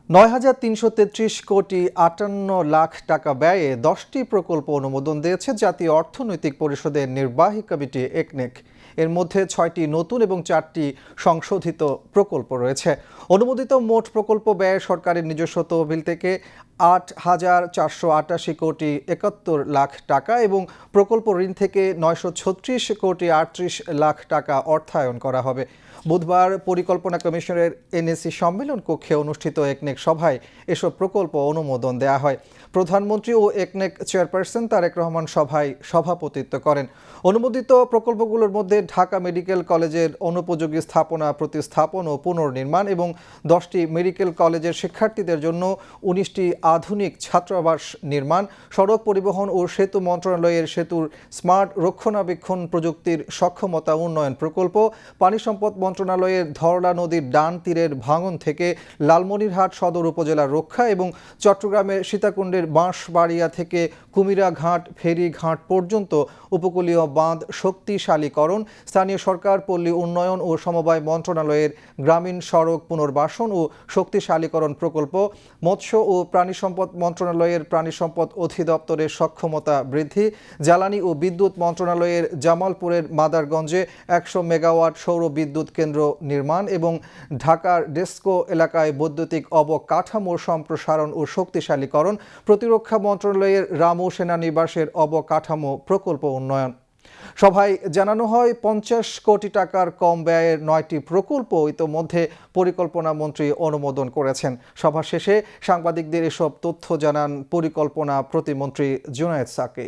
৯,৩৩৩ কোটি ৫৮ লাখ টাকা ব্যয়ে ১০টি প্রকল্প অনুমোদন দিয়েছে জাতীয় অর্থনৈতিক পরিষদের নির্বাহী কমিটি একনেক। এর মধ্যে ৬টি নতুন এবং ৪টি সংশোধিত প্রকল্প রয়েছে। অনুমোদিত মোট প্রকল্প ব্যয় সরকারের নিজস্ব তহবিল থেকে ৮,৪৮৮ কোটি ৭১ লাখ টাকা এবং প্রকল্প ঋণ থেকে ৯৩৬ কোটি ৩৮ লাখ টাকা অর্থায়ন করা হবে। বুধবার পরিকল্পনা কমিশনের এনএসি সম্মেলন কক্ষে অনুষ্ঠিত একনেক সভায় এসব প্রকল্প অনুমোদন দেয়া হয়। প্রধানমন্ত্রী ও একনেক চেয়ারপারসন তারেক রহমান সভায় সভাপতিত্ব করেন। অনুমোদিত প্রকল্পগুলোর মধ্যে ঢাকা মেডিকেল কলেজের অনুপযোগী স্থাপনা প্রতিস্থাপন ও পুনর্নির্মাণ এবং 10টি মেডিকেল কলেজের শিক্ষার্থীদের জন্য 19টি আধুনিক ছাত্রাবাস নির্মাণ, সড়ক পরিবহন ও সেতু মন্ত্রণালয়ের সেতুর স্মার্ট রক্ষণাবেক্ষণ প্রযুক্তির সক্ষমতা উন্নয়ন প্রকল্প, পানি সম্পদ মন্ত্রণালয়ের ধরলা নদীর ডান তীরের ভাঙন থেকে লালমনিরহাট সদর উপজেলার রক্ষা এবং চট্টগ্রামের সীতাকুণ্ডের বাঁশবাড়িয়া থেকে কুমিরাঘাট ফেরিঘাট পর্যন্ত উপকূলীয় বাঁধ শক্তিশালীকরণ, স্থানীয় সরকার পল্লী উন্নয়ন ও সমবায় মন্ত্রণালয়ের গ্রামীণ সড়ক পুনর্বাসন ও শক্তিশালীকরণ প্রকল্প, মৎস্য ও প্রাণী সম্পদ মন্ত্রণালয়ের প্রাণী সম্পদ অধিদপ্তরের সক্ষমতা বৃদ্ধি, জ্বালানি ও বিদ্যুৎ মন্ত্রণালয়ের জামালপুরের মাদারগঞ্জে 100 মেগাওয়াট সৌর বিদ্যুৎ কেন্দ্র নির্মাণ এবং ঢাকার ডেস্কো এলাকায় বৈদ্যুতিক অবকাঠামোর সম্প্রসারণ ও শক্তিশালীকরণ, প্রতিরক্ষা মন্ত্রণালয়ের রামু সেনানিবাসের অবকাঠামো প্রকল্প উন্নয়ন। সভায় জানানো হয় 50 কোটি টাকার কম ব্যয়ের 9টি প্রকল্প ইতোমধ্যে পরিকল্পনা মন্ত্রী অনুমোদন করেছেন। সভা শেষে সাংবাদিকদের এসব তথ্য জানান পরিকল্পনা প্রতিমন্ত্রী জুনায়েদ সাকি।